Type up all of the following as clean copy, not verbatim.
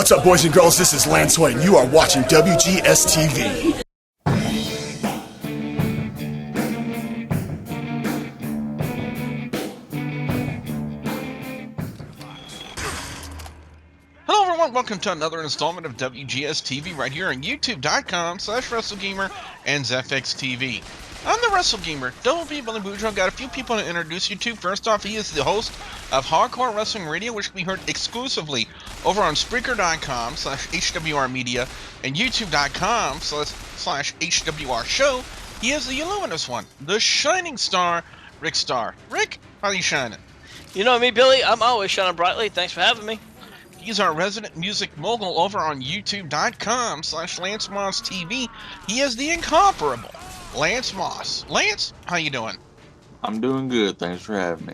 What's up, boys and girls? This is Lance Hoyt, and you are watching WGS-TV. Hello everyone, welcome to another installment of WGS-TV right here on YouTube.com/WrestleGamer and ZFX-TV. I'm the WrestleGamer, Double B Billy Boudreaux. Got a few people to introduce you to. First off, he is the host of Hardcore Wrestling Radio, which can be heard exclusively over on Spreaker.com/HWR Media and YouTube.com/HWR Show. He is the illuminous one, the shining star, Rick Starr. Rick, how are you shining? You know me, Billy. I'm always shining brightly. Thanks for having me. He's our resident music mogul over on YouTube.com/LanceMossTV. He is the incomparable Lance Moss. Lance, how you doing? I'm doing good. Thanks for having me.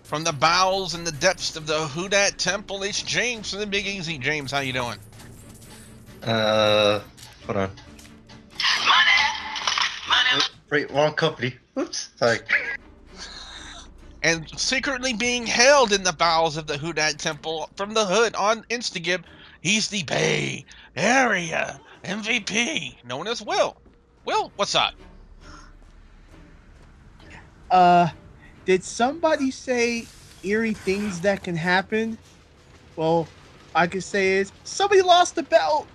From the bowels and the depths of the Who Dat Temple, it's James from the Big Easy. James, how you doing? Hold on. Money. Right, wrong company. Oops, sorry. And secretly being held in the bowels of the Who Dat Temple from the hood on Instagib, he's the Bay Area MVP, known as Will. Will, what's up? Did somebody say eerie things that can happen? Well, I could say is somebody lost the belt.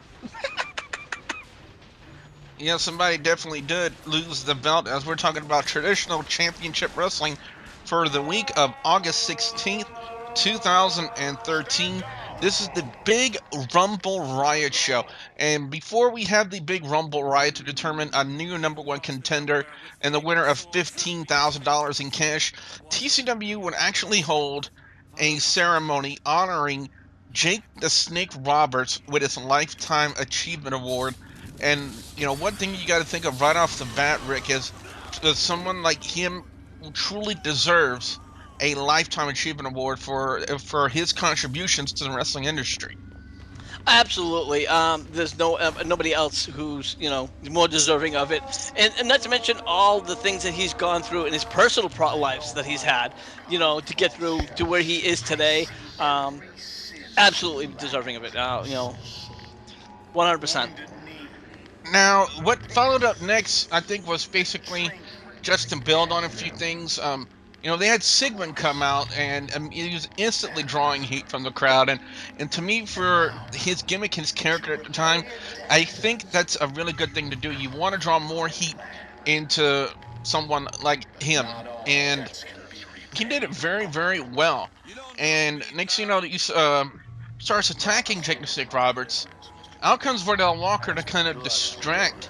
Yeah, somebody definitely did lose the belt, as we're talking about traditional championship wrestling for the week of August 16th, 2013. This is the Big Rumble Riot show. And before we have the Big Rumble Riot to determine a new #1 contender and the winner of $15,000 in cash, TCW would actually hold a ceremony honoring Jake the Snake Roberts with his Lifetime Achievement Award. And, you know, one thing you got to think of right off the bat, Rick, is that someone like him truly deserves a Lifetime Achievement Award for his contributions to the wrestling industry. Absolutely. There's nobody else who's more deserving of it, and not to mention all the things that he's gone through in his personal lives that he's had, to get through to where he is today. Absolutely deserving of it. 100%. Now, what followed up next, I think, was basically just to build on a few things. They had Sigmon come out, and he was instantly drawing heat from the crowd. And to me, for his gimmick, his character at the time, I think that's a really good thing to do. You want to draw more heat into someone like him. And he did it very, very well. And next thing you know, he starts attacking Jake the Snake Roberts. Out comes Vordell Walker to kind of distract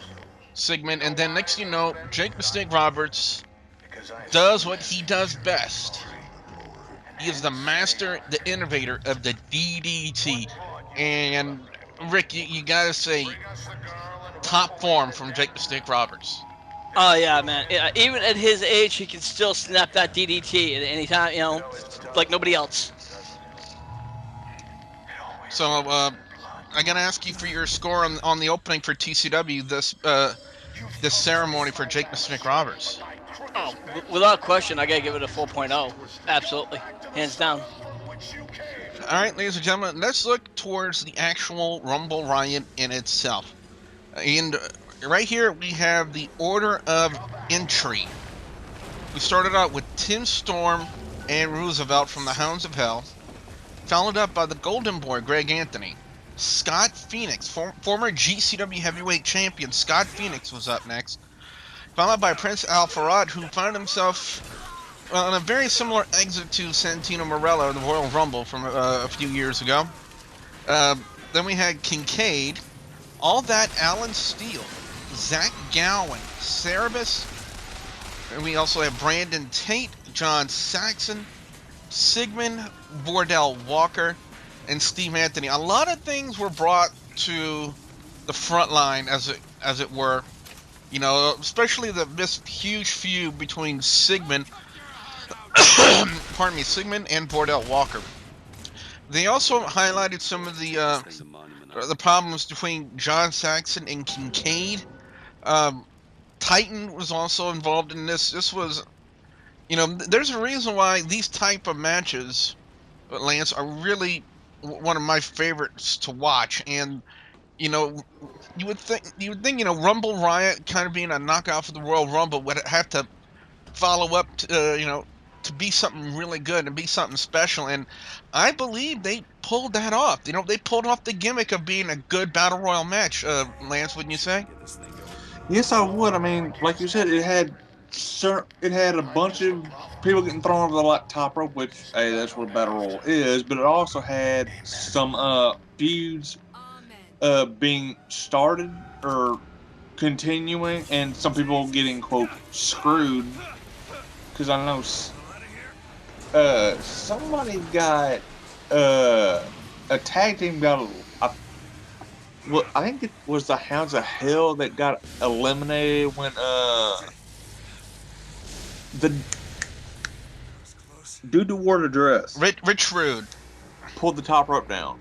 Sigmon, and then next thing you know, Jake the Snake Roberts does what he does best. He is the master, the innovator of the DDT. And Rick, you gotta say, top form from Jake the Snake Roberts. Oh yeah, man. Even at his age, he can still snap that DDT at any time, like nobody else. So, I gotta ask you for your score on the opening for TCW, this ceremony for Jake the Snake Roberts. Oh, without question, I gotta give it a 4.0. Absolutely, hands down. All right, ladies and gentlemen, let's look towards the actual Rumble Riot in itself. And right here we have the order of entry. We started out with Tim Storm and Roosevelt from the Hounds of Hell, followed up by the Golden Boy, Greg Anthony. Scott Phoenix, former GCW heavyweight champion Scott Phoenix, was up next, followed by Prince Farat, who found himself on a very similar exit to Santino Marella in the Royal Rumble from a few years ago. Then we had Kincaid, All That Alan Steele, Zack Gowen, Cerebus, and we also have Brandon Tate, John Saxon, Sigmon, Vordell Walker, and Steve Anthony. A lot of things were brought to the front line, as it were. Especially this huge feud between Sigmon, Sigmon and Vordell Walker. They also highlighted some of the problems between John Saxon and Kincaid. Titan was also involved in this. This was, there's a reason why these type of matches, Lance, are really one of my favorites to watch. And you know, you would think Rumble Riot kind of being a knockout for the Royal Rumble would have to follow up to, to be something really good and be something special. And I believe they pulled that off. They pulled off the gimmick of being a good battle royal match. Lance, wouldn't you say? Yes, I would. I mean, like you said, it had a bunch of people getting thrown over the top rope, which hey, that's what a battle royal is. But it also had some feuds being started or continuing, and some people getting quote screwed because I know somebody got a tag team got well, I think it was the Hounds of Hell that got eliminated when the dude who wore the dress Rich Rude. pulled the top rope down.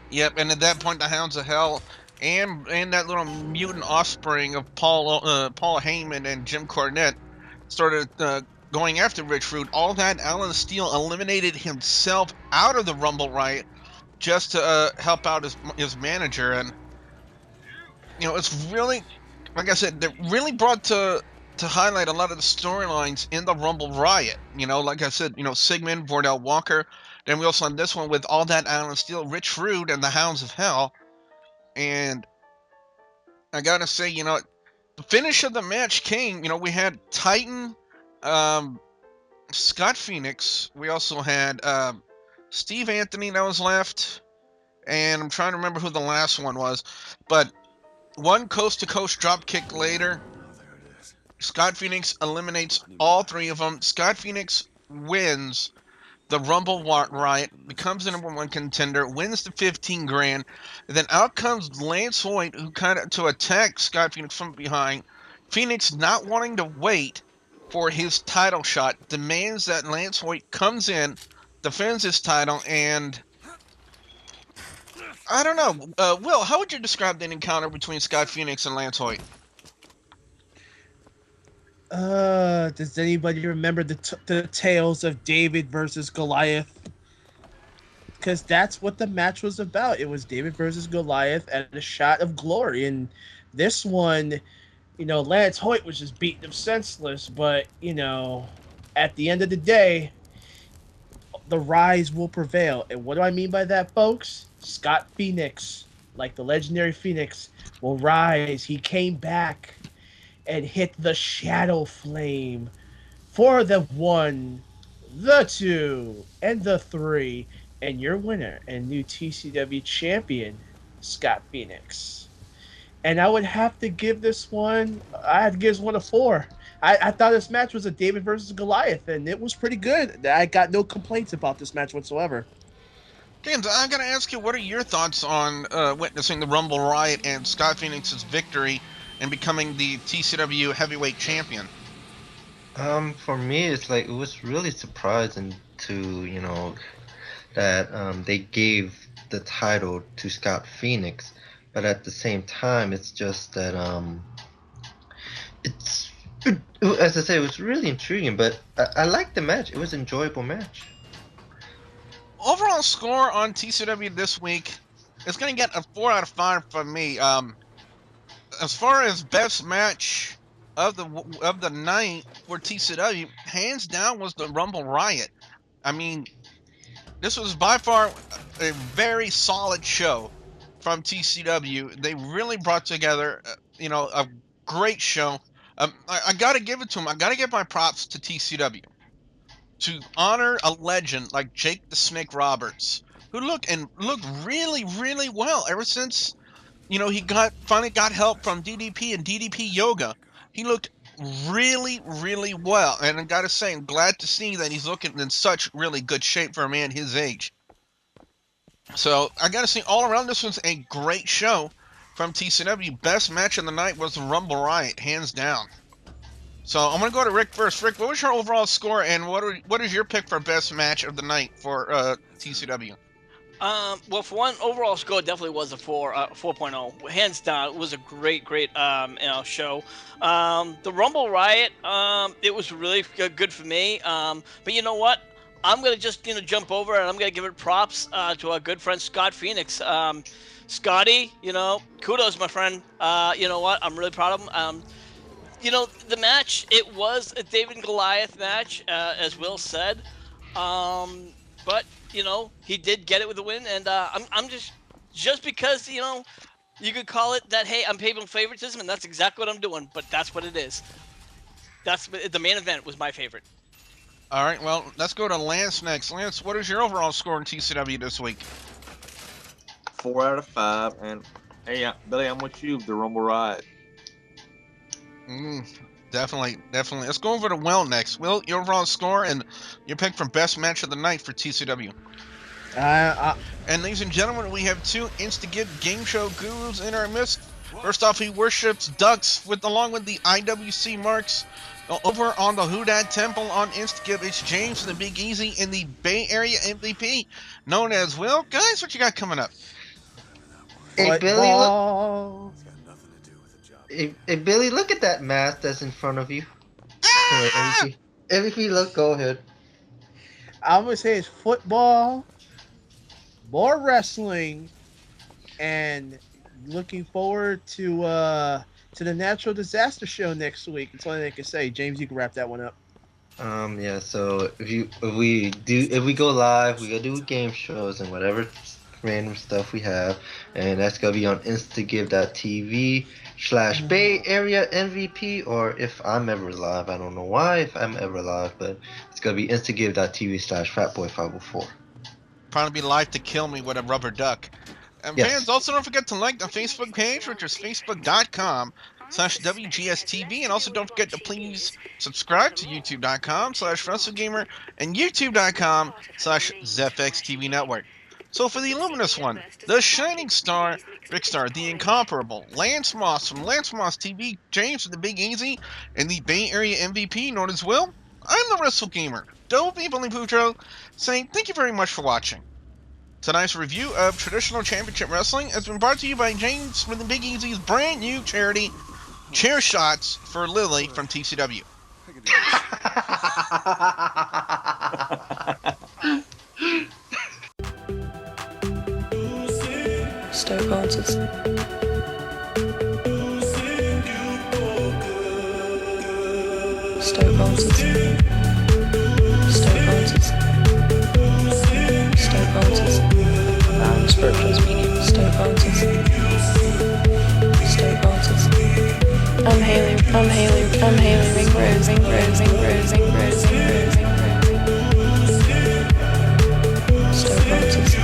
Yep, and at that point, the Hounds of Hell and that little mutant offspring of Paul Heyman and Jim Cornette started going after Rich Rude. All that, Alan Steele eliminated himself out of the Rumble Riot just to help out his manager. And it's really, like I said, they really brought to highlight a lot of the storylines in the Rumble Riot. Like I said, Sigmon, Vordell, Walker. Then we also had this one with all that Alan Steele, Rich Rude, and the Hounds of Hell. And I gotta say, the finish of the match came. We had Titan, Scott Phoenix. We also had Steve Anthony that was left, and I'm trying to remember who the last one was. But one coast-to-coast drop kick later, Scott Phoenix eliminates all three of them. Scott Phoenix wins the Rumble Riot, becomes the #1 contender, wins the 15 grand. And then out comes Lance Hoyt, who kind of to attack Scott Phoenix from behind. Phoenix, not wanting to wait for his title shot, demands that Lance Hoyt comes in, defends his title, and I don't know. Will, how would you describe that encounter between Scott Phoenix and Lance Hoyt? Does anybody remember the tales of David versus Goliath? Because that's what the match was about. It was David versus Goliath and a shot of glory. And this one, Lance Hoyt was just beating him senseless. But, at the end of the day, the rise will prevail. And what do I mean by that, folks? Scott Phoenix, like the legendary Phoenix, will rise. He came back and hit the Shadow Flame for the 1, the 2, and the 3. And your winner and new TCW champion, Scott Phoenix. And I would have to give this one, a 4. I thought this match was a David versus Goliath, and it was pretty good. I got no complaints about this match whatsoever. James, I gotta ask you, what are your thoughts on witnessing the Rumble Riot and Scott Phoenix's victory and becoming the TCW heavyweight champion? For me, it's like it was really surprising to that they gave the title to Scott Phoenix, but at the same time, it's just that as I say, it was really intriguing. But I liked the match. It was an enjoyable match. Overall score on TCW this week is going to get a 4 out of 5 from me. As far as best match of the night for TCW, hands down was the Rumble Riot. I mean, this was by far a very solid show from TCW. They really brought together, a great show. I got to give it to them. I got to give my props to TCW to honor a legend like Jake the Snake Roberts, who looked really, really well ever since he finally got help from DDP and DDP Yoga. He looked really, really well, and I gotta say, I'm glad to see that he's looking in such really good shape for a man his age. So I gotta say, all around, this was a great show from TCW. Best match of the night was the Rumble Riot, hands down. So I'm gonna go to Rick first. Rick, what was your overall score, and what is your pick for best match of the night for TCW? Well, for one, overall score definitely was a 4.0. Hands down, it was a great show. The Rumble Riot, it was really good for me. But you know what? I'm gonna just jump over and I'm gonna give it props to our good friend Scott Phoenix. Scotty, kudos, my friend. You know what? I'm really proud of him. The match, it was a David and Goliath match, as Will said. But he did get it with a win, and I'm just because you could call it that. Hey, I'm paying favoritism, and that's exactly what I'm doing. But that's what it is. That's the main event was my favorite. All right, well, let's go to Lance next. Lance, what is your overall score in TCW this week? 4 out of 5, and hey, Billy, I'm with you. The Rumble Riot. Definitely. Let's go over to Will next. Will, your overall score and your pick for best match of the night for TCW. And ladies and gentlemen, we have two Instagib game show gurus in our midst. First off, he worships ducks along with the IWC marks. Over on the Houdat Temple on Instagib, it's James from the Big Easy in the Bay Area MVP, known as Will. Guys, what you got coming up? Hey, Billy, look. Hey, Billy, look at that mask that's in front of you. Ah! MVP, look, go ahead. I'm gonna say it's football, more wrestling, and looking forward to the natural disaster show next week. That's all I can say. James, you can wrap that one up. Yeah. So if we go live, we gotta do game shows and whatever random stuff we have, and that's gonna be on instagive.tv/Bay Area MVP, or if I'm ever live, I don't know why if I'm ever live, but it's gonna be instagive.tv/Fatboy504. Probably be live to kill me with a rubber duck. And Yes. fans, also don't forget to like the Facebook page, which is facebook.com/WGS-TV, and also don't forget to please subscribe to youtube.com/WrestleGamer and youtube.com/ZFXTV Network. So for the Illuminous one, the Shining Star, Big Star, the Incomparable, Lance Moss from Lance Moss TV, James from the Big Easy, and the Bay Area MVP known as Will, I'm the WrestleGamer, Dopey Billy Boudreaux, saying thank you very much for watching. Tonight's review of Traditional Championship Wrestling has been brought to you by James from the Big Easy's brand new charity, Chair Shots for Lily from TCW. Stoke Artist. Stoke Artist. Stoke Artist. Stoke Artist. Spiritual speaking. Stoke Artist. Stoke Artist. I'm Haley Ringrose. Stoke Artist.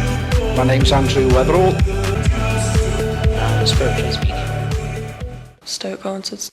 My name's Andrew Weatherall. Spiritual speaking. Stoke Artist.